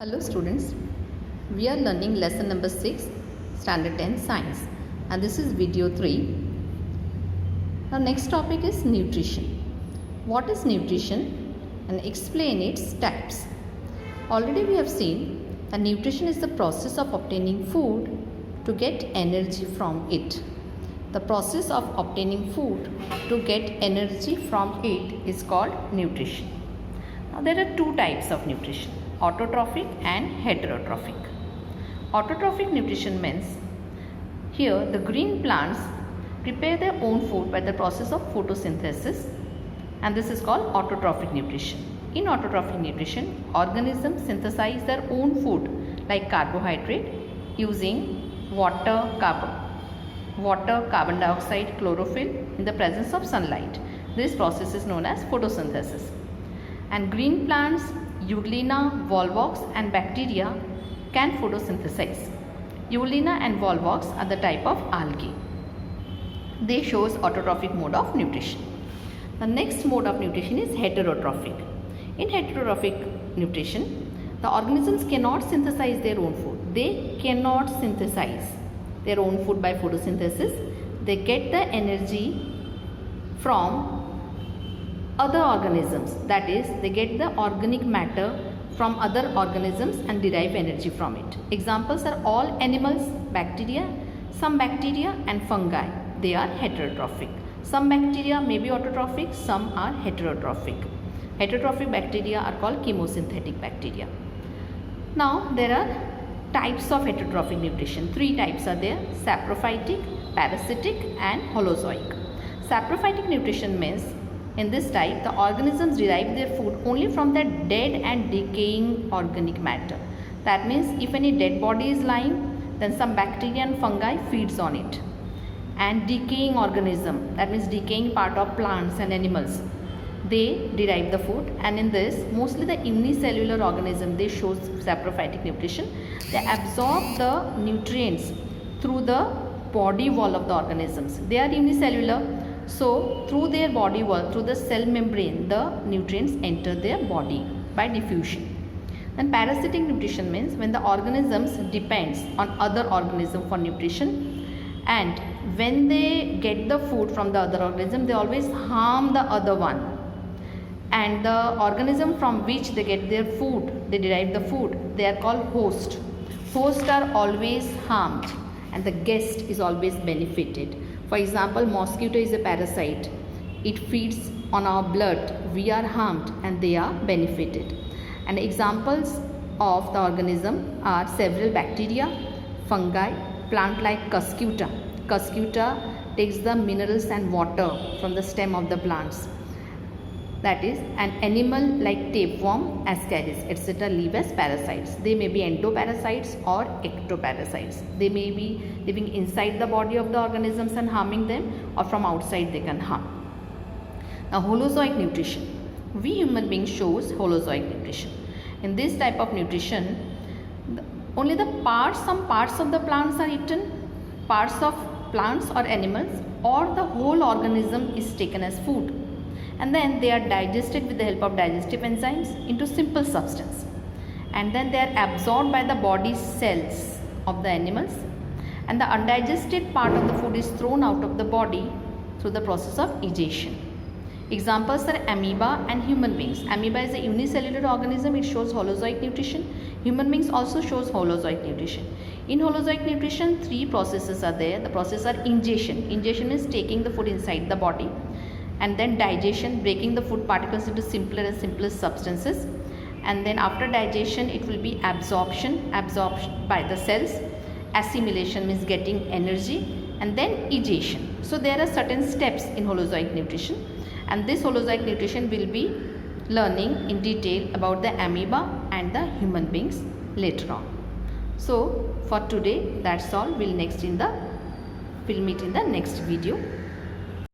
Hello students, we are learning lesson number 6, standard 10 science, and this is video 3. Our next topic is nutrition. What is nutrition and explain its types. Already we have seen that nutrition is the process of obtaining food to get energy from it. The process of obtaining food to get energy from it is called nutrition. Now there are two types of nutrition, autotrophic and heterotrophic. Autotrophic nutrition means here the green plants prepare their own food by the process of photosynthesis, and this is called autotrophic nutrition. In autotrophic nutrition, organisms synthesize their own food like carbohydrate using water, carbon dioxide, chlorophyll in the presence of sunlight. This process is known as photosynthesis. And green plants, Euglena, volvox and bacteria can photosynthesize. Euglena and volvox are the type of algae. They shows autotrophic mode of nutrition. The next mode of nutrition is heterotrophic. In heterotrophic nutrition, the organisms cannot synthesize their own food. They cannot synthesize their own food by photosynthesis. They get the energy from other organisms, that is, they get the organic matter from other organisms and derive energy from it. Examples are all animals, bacteria, some bacteria and fungi. They are heterotrophic. Some bacteria may be autotrophic, some are heterotrophic. Heterotrophic bacteria are called chemosynthetic bacteria. Now there are types of heterotrophic nutrition. Three types are there: saprophytic, parasitic and holozoic. Saprophytic nutrition means in this type, the organisms derive their food only from the dead and decaying organic matter. That means if any dead body is lying, then some bacteria and fungi feeds on it. And decaying organism, that means decaying part of plants and animals, they derive the food. And in this, mostly the unicellular organism, they show saprophytic nutrition. They absorb the nutrients through the body wall of the organisms. They are unicellular. So, through their body wall, through the cell membrane, the nutrients enter their body by diffusion. Then parasitic nutrition means when the organisms depends on other organism for nutrition, and when they get the food from the other organism, they always harm the other one. And the organism from which they get their food, they derive the food, they are called host. Hosts are always harmed and the guest is always benefited. For example, mosquito is a parasite. It feeds on our blood. We are harmed and they are benefited. And examples of the organism are several bacteria, fungi, plant like Cuscuta. Cuscuta takes the minerals and water from the stem of the plants. That is, an animal like tapeworm, ascaris, etc. live as parasites. They may be endoparasites or ectoparasites. They may be living inside the body of the organisms and harming them, or from outside they can harm. Now, holozoic nutrition. We human beings shows holozoic nutrition. In this type of nutrition, only some parts of the plants are eaten, parts of plants or animals, or the whole organism is taken as food. And then they are digested with the help of digestive enzymes into simple substance, and then they are absorbed by the body cells of the animals, and the undigested part of the food is thrown out of the body through the process of egestion. Examples are amoeba and human beings. Amoeba is a unicellular organism. It shows holozoic nutrition. Human beings also shows holozoic nutrition. In holozoic nutrition, three processes are there. The process are ingestion. Ingestion is taking the food inside the body, and then digestion, breaking the food particles into simpler and simplest substances, and then after digestion it will be absorption by the cells, assimilation means getting energy, and then egestion. So there are certain steps in holozoic nutrition, and this holozoic nutrition will be learning in detail about the amoeba and the human beings later on. So for today that's all. We'll meet in the next video.